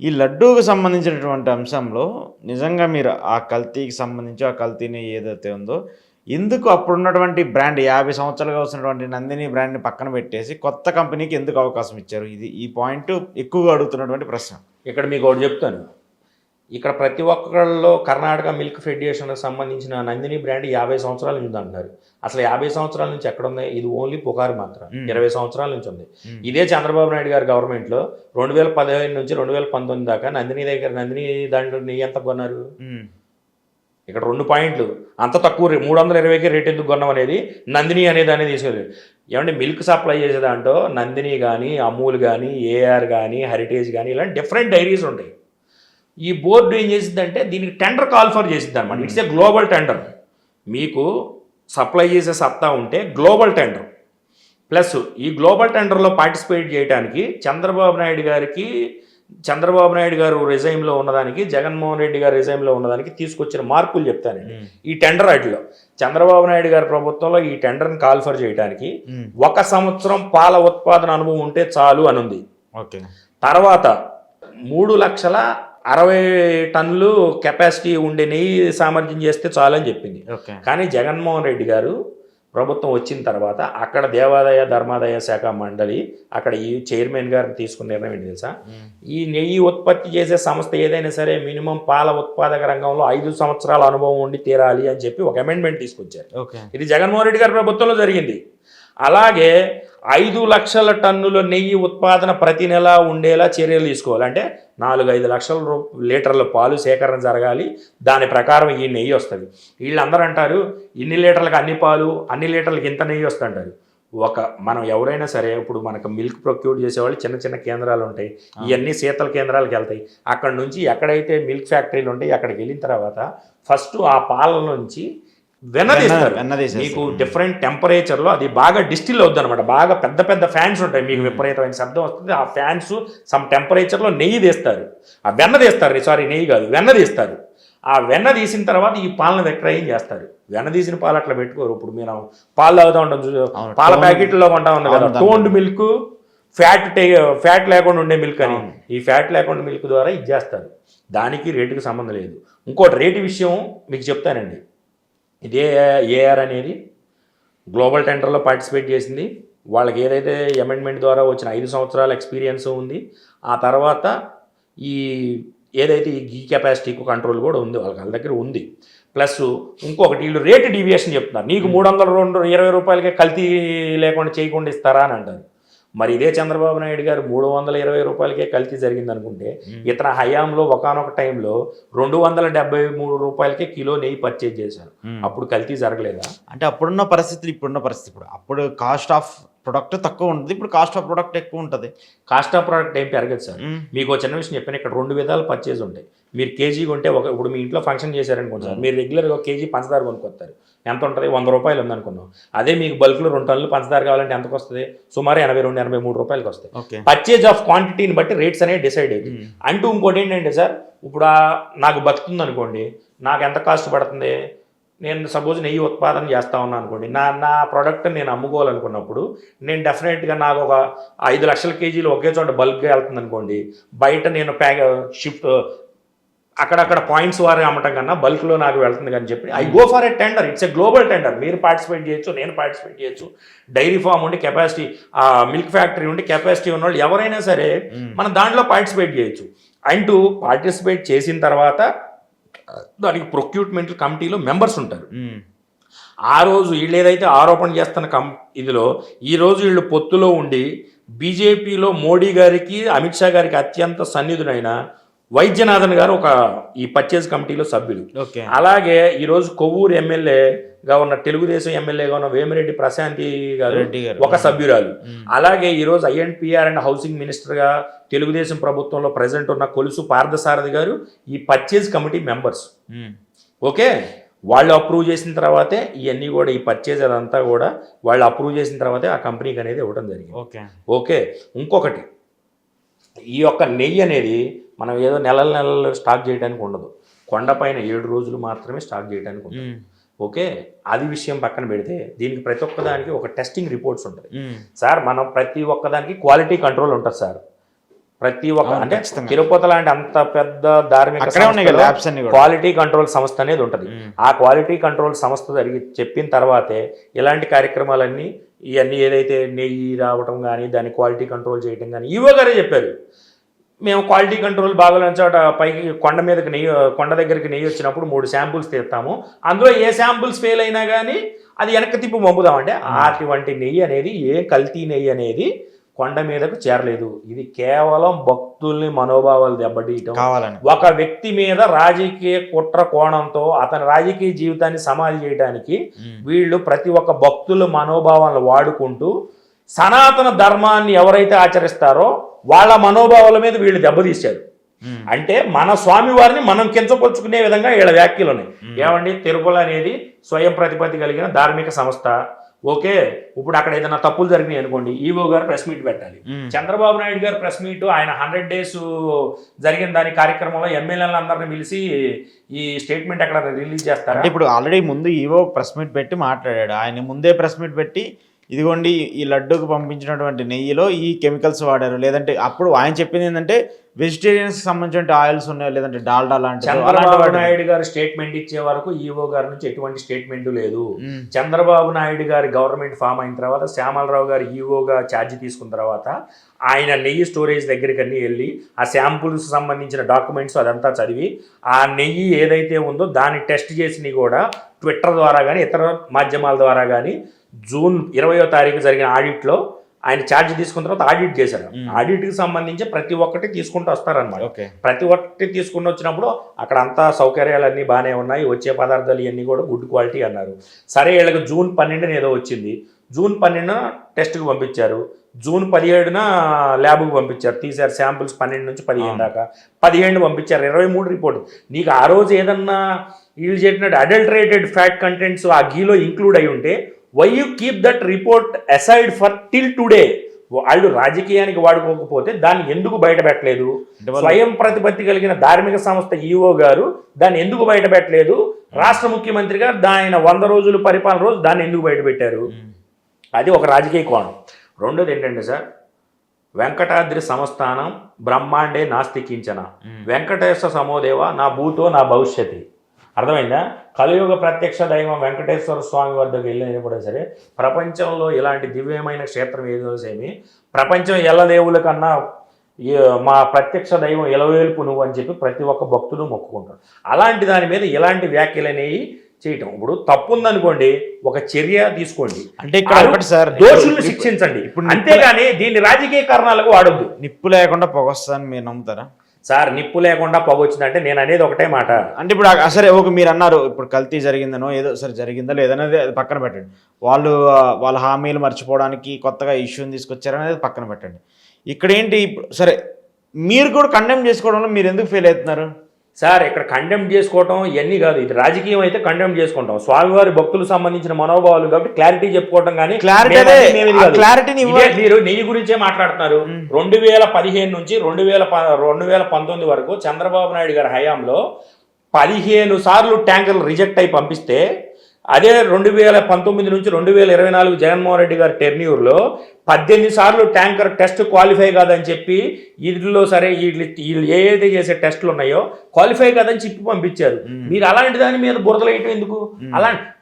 ఈ లడ్డూకి సంబంధించినటువంటి అంశంలో నిజంగా మీరు ఆ కల్తీకి సంబంధించి ఆ కల్తీని ఏదైతే ఉందో ఎందుకు అప్పుడున్నటువంటి బ్రాండ్ 50 సంవత్సరాలుగా వస్తున్నటువంటి నందిని బ్రాండ్ని పక్కన పెట్టేసి కొత్త కంపెనీకి ఎందుకు అవకాశం ఇచ్చారు? ఈ పాయింట్ ఎక్కువగా అడుగుతున్నటువంటి ప్రశ్న. ఇక్కడ మీకు ఒకటి చెప్తాను. ఇక్కడ ప్రతి ఒక్కళ్ళలో కర్ణాటక మిల్క్ ఫెడరేషన్కి సంబంధించిన నందిని బ్రాండ్ 50 సంవత్సరాల నుంచి అంటున్నారు. అసలు 50 సంవత్సరాల నుంచి ఎక్కడుంది? ఇది ఓన్లీ పుకారు మాత్రం. 20 సంవత్సరాల నుంచి ఉంది. ఇదే చంద్రబాబు నాయుడు గారి గవర్నమెంట్లో 2015 నుంచి 2019 దాకా నందిని దాంట్లో నెయ్యి ఎంత కొన్నారు? ఇక్కడ 2 పాయింట్లు. అంత తక్కువ 320కే రేట్ ఎందుకు కొన్నాం అనేది నందిని అనేది తీసుకెళ్ళి ఏమంటే మిల్క్ సప్లై చేసే దాంట్లో నందిని కానీ, అమూల్ కానీ, ఏఆర్ కానీ, హెరిటేజ్ కానీ ఇలాంటి డిఫరెంట్ డైరీస్ ఉంటాయి. ఈ బోర్డు ఏం చేసిందంటే దీనికి టెండర్ కాల్ఫర్ చేసింది అనమాట. It's a global tender. మీకు సప్లై చేసే సత్తా ఉంటే గ్లోబల్ టెండర్. ప్లస్ ఈ గ్లోబల్ టెండర్లో పార్టిసిపేట్ చేయడానికి చంద్రబాబు నాయుడు గారు రిజైమ్లో ఉన్నదానికి, జగన్మోహన్ రెడ్డి గారు రిజైమ్లో ఉన్నదానికి తీసుకొచ్చిన మార్పులు చెప్తానండి. ఈ టెండర్ వాటిలో చంద్రబాబు నాయుడు గారి ప్రభుత్వంలో ఈ టెండర్ని కాల్ఫర్ చేయడానికి 1 సంవత్సరం పాల ఉత్పాదన అనుభవం ఉంటే చాలు అని ఉంది. తర్వాత 3,60,000 టన్నులు కెపాసిటీ ఉండే నెయ్యి సామర్థ్యం చేస్తే చాలు అని చెప్పింది. కానీ జగన్మోహన్ రెడ్డి గారు ప్రభుత్వం వచ్చిన తర్వాత అక్కడ దేవాదాయ ధర్మాదాయ శాఖ మండలి అక్కడ ఈ చైర్మన్ గారు తీసుకున్న నిర్ణయం ఏంటి తెలుసా? ఈ నెయ్యి ఉత్పత్తి చేసే సంస్థ ఏదైనా సరే మినిమం పాల ఉత్పాదక రంగంలో 5 సంవత్సరాల అనుభవం ఉండి తీరాలి అని చెప్పి ఒక అమెండ్మెంట్ తీసుకొచ్చారు. ఇది జగన్మోహన్ రెడ్డి గారి ప్రభుత్వంలో జరిగింది. అలాగే 5 లక్షల టన్నుల నెయ్యి ఉత్పాదన ప్రతి నెల ఉండేలా చర్యలు తీసుకోవాలి. అంటే 4-5 లక్షల లీటర్ల పాలు సేకరణ జరగాలి. దాని ప్రకారం ఈ నెయ్యి వస్తుంది. వీళ్ళందరూ అంటారు ఇన్ని లీటర్లకు అన్ని పాలు, అన్ని లీటర్లకు ఇంత నెయ్యి వస్తుంటారు. మనం ఎవరైనా సరే ఇప్పుడు మనకు మిల్క్ ప్రొక్యూర్ చేసేవాళ్ళు చిన్న చిన్న కేంద్రాలు ఉంటాయి. ఇవన్నీ శీతల కేంద్రాలకు వెళ్తాయి. అక్కడ నుంచి ఎక్కడైతే మిల్క్ ఫ్యాక్టరీలు ఉంటాయి అక్కడికి వెళ్ళిన తర్వాత ఫస్ట్ ఆ పాల నుంచి వెన్నదీస్తారు. మీకు డిఫరెంట్ టెంపరేచర్లో అది బాగా డిస్టిల్ అవుద్ది అనమాట. బాగా పెద్ద పెద్ద ఫ్యాన్స్ ఉంటాయి. మీకు విపరీతమైన శబ్దం వస్తుంది. ఆ ఫ్యాన్స్ సమ్ టెంపరేచర్లో నెయ్యి తీస్తారు. ఆ వెన్న తీస్తారు. నెయ్యి కాదు, వెన్న తీస్తారు. ఆ వెన్న తీసిన తర్వాత ఈ పాలను విక్రయం చేస్తారు. వెన్న తీసిన పాలు అట్లా పెట్టుకోరు. ఇప్పుడు మీరు పాలు తాగుతూ ఉంటాం, పాల ప్యాకెట్లో కొంటా ఉన్నాం కదా, టోన్డ్ మిల్క్, ఫ్యాట్ లేకుండా ఉండే మిల్క్ అని. ఈ ఫ్యాట్ లేకుండా మిల్క్ ద్వారా ఇది చేస్తారు. దానికి రేటుకి సంబంధం లేదు. ఇంకోటి రేటు విషయం మీకు చెప్తానండి. ఇదే ఏఆర్ అనేది గ్లోబల్ టెండర్లో పార్టిసిపేట్ చేసింది. వాళ్ళకి ఏదైతే అమెండ్మెంట్ ద్వారా వచ్చిన 5 సంవత్సరాల ఎక్స్పీరియన్స్ ఉంది. ఆ తర్వాత ఈ ఏదైతే ఈ గీ కెపాసిటీ కంట్రోల్ కూడా ఉంది వాళ్ళ దగ్గర ఉంది. ప్లస్ ఇంకొకటి వీళ్ళు రేటు డీవియేషన్ చెప్తున్నారు. నీకు 320 రూపాయలకే కల్తీ లేకుండా చేయకుండా ఇస్తారా అని అంటారు. మరి ఇదే చంద్రబాబు నాయుడు గారు 320 రూపాయలకే కల్తీ జరిగింది అనుకుంటే ఇతర హయాంలో ఒకానొక టైంలో 273 రూపాయలకే కిలో నెయ్యి పర్చేజ్ చేశారు. అప్పుడు కల్తీ జరగలేదా? అంటే అప్పుడున్న పరిస్థితులు ఇప్పుడున్న పరిస్థితి. అప్పుడు కాస్ట్ ఆఫ్ ప్రొడక్ట్ తక్కువ ఉంటుంది, ఇప్పుడు కాస్ట్ ఆఫ్ ప్రొడక్ట్ ఎక్కువ ఉంటుంది. కాస్ట్ ఆఫ్ ప్రొడక్ట్ ఏం పెరగదు సార్. మీకు ఒక చిన్న విషయం చెప్పాను. ఇక్కడ 2 విధాలు పర్చేజ్ ఉంటాయి. మీరు కేజీ కొంటే ఇప్పుడు మీ ఇంట్లో ఫంక్షన్ చేశారనుకోండి సార్, మీరు రెగ్యులర్గా 1 కేజీ పంచదార కొనుక్కొస్తారు. ఎంత ఉంటుంది? 100 రూపాయలు ఉందనుకున్నాం. అదే మీకు బల్క్లో 2 టన్నులు పంచదార కావాలంటే ఎంతకు వస్తుంది? సుమారు 82-83 రూపాయలకి వస్తాయి. పర్చేజ్ ఆఫ్ క్వాంటిటీని బట్టి రేట్స్ అనేవి డిసైడ్ అవుతుంది. అంటూ ఇంకోటి ఏంటంటే సార్, ఇప్పుడు నాకు బతుకుతుంది అనుకోండి, నాకు ఎంత కాస్ట్ పడుతుంది? నేను సపోజ్ నెయ్యి ఉత్పాదన చేస్తా ఉన్నాను అనుకోండి, నా ప్రోడక్ట్ నేను అమ్ముకోవాలనుకున్నప్పుడు నేను డెఫినెట్గా నాకు ఒక 5 లక్షల కేజీలు ఒకే చోట బల్క్గా వెళ్తుంది అనుకోండి, బయట నేను షిఫ్ట్ అక్కడక్కడ పాయింట్స్ వారి అమ్మటం కన్నా బల్క్లో నాకు వెళ్తుంది కానీ చెప్పి I go for a tender. It's a global tender. మీరు పార్టిసిపేట్ చేయొచ్చు, నేను పార్టిసిపేట్ చేయొచ్చు. డైరీ ఫామ్ ఉండి కెపాసిటీ, మిల్క్ ఫ్యాక్టరీ ఉండి కెపాసిటీ ఉన్నవాళ్ళు ఎవరైనా సరే మనం దాంట్లో పార్టిసిపేట్ చేయొచ్చు. అంటూ పార్టిసిపేట్ చేసిన తర్వాత దానికి ప్రొక్యూట్మెంట్ కమిటీలో మెంబర్స్ ఉంటారు. ఆ రోజు వీళ్ళు ఏదైతే ఆరోపణ చేస్తున్న ఇదిలో ఈరోజు వీళ్ళు పొత్తులో ఉండి బీజేపీలో మోడీ గారికి, అమిత్ షా గారికి అత్యంత సన్నిధుడైన వైద్యనాథన్ గారు ఈ పర్చేజ్ కమిటీలో సభ్యులు. అలాగే ఈరోజు కొవ్వూరు ఎమ్మెల్యేగా ఉన్న, తెలుగుదేశం ఎమ్మెల్యేగా ఉన్న వేమిరెడ్డి ప్రశాంతి గారు ఒక సభ్యురాలు. అలాగే ఈరోజు ఐఎన్పిఆర్ అండ్ హౌసింగ్ మినిస్టర్గా తెలుగుదేశం ప్రభుత్వంలో ప్రెసిడెంట్ ఉన్న కొలుసు పార్థసారథి గారు ఈ పర్చేజ్ కమిటీ మెంబర్స్. ఓకే, వాళ్ళు అప్రూవ్ చేసిన తర్వాతే ఇవన్నీ కూడా, ఈ పర్చేజ్ అదంతా కూడా వాళ్ళు అప్రూవ్ చేసిన తర్వాతే ఆ కంపెనీకి అనేది ఇవ్వడం జరిగింది. ఓకే, ఇంకొకటి, ఈ యొక్క నెయ్యి అనేది మనం ఏదో నెలలు స్టాక్ చేయడానికి ఉండదు. కొండపైన 7 రోజులు మాత్రమే స్టాక్ చేయడానికి ఉంటుంది. ఓకే, అది విషయం పక్కన పెడితే దీనికి ప్రతి ఒక్కదానికి ఒక టెస్టింగ్ రిపోర్ట్స్ ఉంటాయి సార్. మనం ప్రతి ఒక్కదానికి క్వాలిటీ కంట్రోల్ ఉంటుంది సార్. ప్రతి ఒక్క అవును, అంటే ఖచ్చితంగా. తిరుపతి లాంటి అంత పెద్ద ధార్మిక అక్కడే ఉన్నాయి కదా ల్యాబ్స్ అన్ని కూడా. క్వాలిటీ కంట్రోల్ సంస్థ అనేది ఉంటుంది. ఆ క్వాలిటీ కంట్రోల్ సంస్థ చెప్పిన తర్వాతే ఇలాంటి కార్యక్రమాలన్నీ ఇవన్నీ ఏదైతే నెయ్యి రావటం కానీ దాన్ని క్వాలిటీ కంట్రోల్ చేయటం కానీ ఈవో గారే చెప్పారు. మేము క్వాలిటీ కంట్రోల్ బాగాలేని చోట పైకి కొండ మీదకి కొండ దగ్గరికి నెయ్యి వచ్చినప్పుడు 3 శాంపుల్స్ తీస్తాము, అందులో ఏ శాంపుల్స్ ఫెయిల్ అయినా కానీ అది వెనక్కి తిప్పి పంపుదామంటే అటువంటి నెయ్యి అనేది ఏ కల్తీ నెయ్యి అనేది కొండ మీదకు చేరలేదు. ఇది కేవలం భక్తుల్ని మనోభావాలు దెబ్బతీయటం, ఒక వ్యక్తి మీద రాజకీయ కుట్ర కోణంతో అతని రాజకీయ జీవితాన్ని సమాధి చేయడానికి వీళ్ళు ప్రతి ఒక్క భక్తుల మనోభావాలను వాడుకుంటూ సనాతన ధర్మాన్ని ఎవరైతే ఆచరిస్తారో వాళ్ళ మనోభావాల మీద వీళ్ళు దెబ్బతీశారు. అంటే మన స్వామివారిని మనం కించపరుచుకునే విధంగా వీళ్ళ వ్యాఖ్యలు ఉన్నాయి. ఏమండి, తిరుపతి అనేది స్వయం ప్రతిపత్తి కలిగిన ధార్మిక సంస్థ. ఓకే, ఇప్పుడు అక్కడ ఏదైనా తప్పులు జరిగినాయి అనుకోండి, ఈవో గారు ప్రెస్ మీట్ పెట్టాలి. చంద్రబాబు నాయుడు గారు ప్రెస్ మీట్ ఆయన 100 days జరిగిన దాని కార్యక్రమంలో ఎమ్మెల్యేలను అందరిని పిలిచి ఈ స్టేట్మెంట్ ఎక్కడ రిలీజ్ చేస్తారు. ఇప్పుడు ఆల్రెడీ ముందు ఈవో ప్రెస్ మీట్ పెట్టి మాట్లాడాడు. ఆయన ముందే ప్రెస్ మీట్ పెట్టి ఇదిగోండి ఈ లడ్డూకు పంపించినటువంటి నెయ్యిలో ఈ కెమికల్స్ వాడారు, లేదంటే అప్పుడు ఆయన చెప్పింది ఏంటంటే వెజిటేరియన్స్ సంబంధించిన ఆయిల్స్ ఉన్నాయి, లేదంటే డాల్డా లాంటి. చంద్రబాబు నాయుడు గారు స్టేట్మెంట్ ఇచ్చే వరకు ఈవో గారి నుంచి ఎటువంటి స్టేట్మెంట్ లేదు. చంద్రబాబు నాయుడు గారి గవర్నమెంట్ ఫామ్ అయిన తర్వాత శ్యామలరావు గారు ఈవోగా ఛార్జ్ తీసుకున్న తర్వాత ఆయన నెయ్యి స్టోరేజ్ దగ్గరికి అన్నీ వెళ్ళి ఆ శాంపుల్స్ సంబంధించిన డాక్యుమెంట్స్ అదంతా చదివి ఆ నెయ్యి ఏదైతే ఉందో దాన్ని టెస్ట్ చేసి కూడా ట్విట్టర్ ద్వారా కానీ ఇతర మాధ్యమాల ద్వారా కానీ జూన్ 20వ తారీఖు జరిగిన ఆడిట్లో ఆయన ఛార్జ్ తీసుకున్న తర్వాత ఆడిట్ చేశారు. ఆడిట్కి సంబంధించి ప్రతి ఒక్కటి తీసుకుంటూ వస్తారనమాట. ప్రతి ఒక్కటి తీసుకుని వచ్చినప్పుడు అక్కడ అంతా సౌకర్యాలన్నీ బాగానే ఉన్నాయి, వచ్చే పదార్థాలు ఇవన్నీ కూడా గుడ్ క్వాలిటీ అన్నారు. సరే, వీళ్ళకి జూన్ 12న ఏదో వచ్చింది, జూన్ 12న టెస్ట్కి పంపించారు, జూన్ 17న ల్యాబ్కి పంపించారు, తీశారు శాంపుల్స్ 12 నుంచి 15 దాకా, 17 పంపించారు, 23 రిపోర్ట్. నీకు ఆ రోజు ఏదన్నా వీళ్ళు చెప్పినట్టు అడల్టరేటెడ్ ఫ్యాట్ కంటెంట్స్ ఆ గీలో ఇంక్లూడ్ అయి ఉంటే why you keep that report aside for till today? వాళ్ళు రాజకీయానికి వాడుకోకపోతే దాన్ని ఎందుకు బయట పెట్టలేదు? స్వయం ప్రతిపత్తి కలిగిన ధార్మిక సంస్థ ఈవో గారు దాన్ని ఎందుకు బయట పెట్టలేదు? రాష్ట్ర ముఖ్యమంత్రిగా ఆయన 100 రోజులు పరిపాలన రోజు దాన్ని ఎందుకు బయట పెట్టారు? అది ఒక రాజకీయ కోణం. రెండోది ఏంటంటే సార్, వెంకటాద్రి సంస్థానం బ్రహ్మాండే నాస్తికించన వెంకటేశ్వర సమోదేవ నా భూతో నా భవిష్యత్తు. అర్థమైందా? కలియుగ ప్రత్యక్ష దైవం వెంకటేశ్వర స్వామి వద్దకు వెళ్ళినప్పుడు సరే ప్రపంచంలో ఇలాంటి దివ్యమైన క్షేత్రం ఏదో సేమి ప్రపంచం ఎల్లదేవుల కన్నా మా ప్రత్యక్ష దైవం ఎలవేల్పు నువ్వు అని చెప్పి ప్రతి ఒక్క భక్తుడు మొక్కుకుంటాడు. అలాంటి దాని మీద ఇలాంటి వ్యాఖ్యలు అనేవి చేయటం ఇప్పుడు తప్పు ఉందనుకోండి, ఒక చర్య తీసుకోండి, అంటే ఇక్కడ సార్ దోషుల్ని శిక్షించండి. ఇప్పుడు అంతేగాని దీన్ని రాజకీయ కారణాలకు వాడొద్దు. నిప్పు లేకుండా పొగొస్తుందని మీరు నమ్ముతారా సార్? నిప్పు లేకుండా పొగొచ్చిందంటే నేను అనేది ఒకటే మాట. అంటే ఇప్పుడు సరే ఓకే, మీరు అన్నారు ఇప్పుడు కల్తీ జరిగిందనో ఏదో సరే జరిగిందా లేదనేది అది పక్కన పెట్టండి. వాళ్ళ హామీలు మర్చిపోవడానికి కొత్తగా ఇష్యూని తీసుకొచ్చారనేది పక్కన పెట్టండి. ఇక్కడ ఏంటి సరే, మీరు కూడా కండెమ్ చేసుకోవడంలో మీరు ఎందుకు ఫెయిల్ అవుతున్నారు సార్? ఇక్కడ కండెమ్ చేసుకోవటం ఇవన్నీ కాదు, ఇది రాజకీయం అయితే కండెమ్ చేసుకుంటాం. స్వామివారి భక్తులకు సంబంధించిన మనోభావాలు కాబట్టి క్లారిటీ చెప్పుకోవటం. కానీ మీరు నెయ్యి గురించే మాట్లాడుతున్నారు. 2015 నుంచి 2019 వరకు చంద్రబాబు నాయుడు గారి హయాంలో 15 సార్లు ట్యాంకర్లు రిజెక్ట్ అయి పంపిస్తే, అదే 2019 నుంచి 2024 జగన్మోహన్ రెడ్డి గారి టెర్న్యూర్లో 18 సార్లు ట్యాంకర్ టెస్ట్ క్వాలిఫై కాదని చెప్పి వీటిలో సరే వీళ్ళు ఏదైతే చేసే టెస్టులు ఉన్నాయో క్వాలిఫై కాదని చెప్పి పంపించారు. మీరు అలాంటి దాని మీద బురదలు వేయటం ఎందుకు?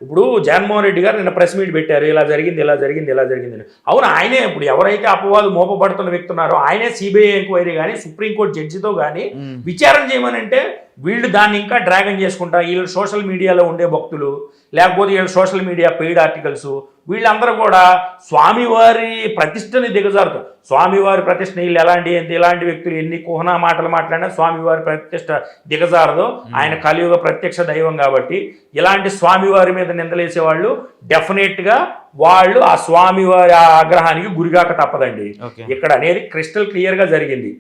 ఇప్పుడు జగన్మోహన్ రెడ్డి గారు నిన్న ప్రెస్ మీట్ పెట్టారు, ఇలా జరిగింది ఇలా జరిగింది ఇలా జరిగింది. అవును, ఆయనే ఇప్పుడు ఎవరైతే అపవాదు మోపబడుతున్న వ్యక్తున్నారో ఆయనే సిబిఐ ఎంక్వైరీ కానీ సుప్రీంకోర్టు జడ్జితో కానీ విచారణ చేయమనంటే వీళ్ళు దాన్ని ఇంకా డ్రాగన్ చేసుకుంటా, వీళ్ళు సోషల్ మీడియాలో ఉండే భక్తులు లేకపోతే వీళ్ళు సోషల్ మీడియా పెయిడ్ ఆర్టికల్స్ వీళ్ళందరూ కూడా స్వామివారి ప్రతిష్టని దిగజారుతారు. స్వామివారి ప్రతిష్ట వీళ్ళు ఎలాంటి వ్యక్తులు ఎన్ని కుహనా మాటలు మాట్లాడినా స్వామివారి ప్రతిష్ట దిగజారదో. ఆయన కలియుగ ప్రత్యక్ష దైవం కాబట్టి ఇలాంటి స్వామివారి మీద నిందలేసే వాళ్ళు డెఫినెట్గా వాళ్ళు ఆ స్వామివారి ఆగ్రహానికి గురిగాక తప్పదండి. ఇక్కడ అనేది క్రిస్టల్ క్లియర్గా జరిగింది.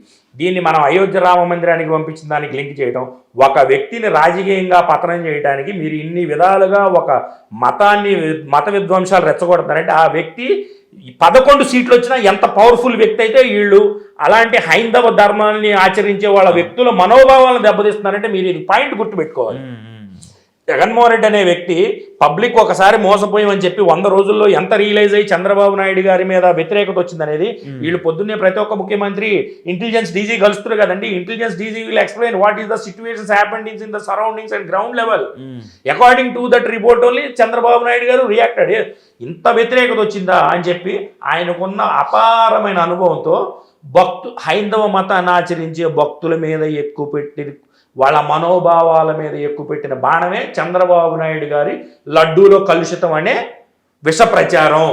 దీన్ని మనం అయోధ్య రామ మందిరానికి పంపించిన దానికి లింక్ చేయడం, ఒక వ్యక్తిని రాజకీయంగా పతనం చేయడానికి మీరు ఇన్ని విధాలుగా ఒక మత విధ్వంసాలు రెచ్చగొడతారంటే ఆ వ్యక్తి 11 సీట్లు వచ్చినా ఎంత పవర్ఫుల్ వ్యక్తి అయితే వీళ్ళు అలాంటి హైందవ ధర్మాన్ని ఆచరించే వాళ్ళ వ్యక్తుల మనోభావాలను దెబ్బతీస్తున్నారంటే మీరు ఇది పాయింట్ గుర్తుపెట్టుకోవాలి. జగన్మోహన్ రెడ్డి అనే వ్యక్తి పబ్లిక్ ఒకసారి మోసపోయామని చెప్పి 100 రోజుల్లో ఎంత రియలైజ్ అయ్యి చంద్రబాబు నాయుడు గారి మీద వ్యతిరేకత వచ్చిందనేది వీళ్ళు పొద్దున్నే ప్రతి ఒక్క ముఖ్యమంత్రి ఇంటెలిజెన్స్ డీజీ కలుస్తారు కదండి. Intelligence DG will explain what is the situations happenings in the surroundings and ground level. According to that report only Chandrababu Naidu గారు రియాక్టెడ్. ఇంత వ్యతిరేకత వచ్చిందా అని చెప్పి ఆయనకున్న అపారమైన అనుభవంతో హైందవ మతాన్ని ఆచరించే భక్తుల మీద ఎక్కువ పెట్టి వాళ్ళ మనోభావాల మీద ఎక్కువ పెట్టిన బాణమే చంద్రబాబు నాయుడు గారి లడ్డూలో కలుషితం అనే విష ప్రచారం.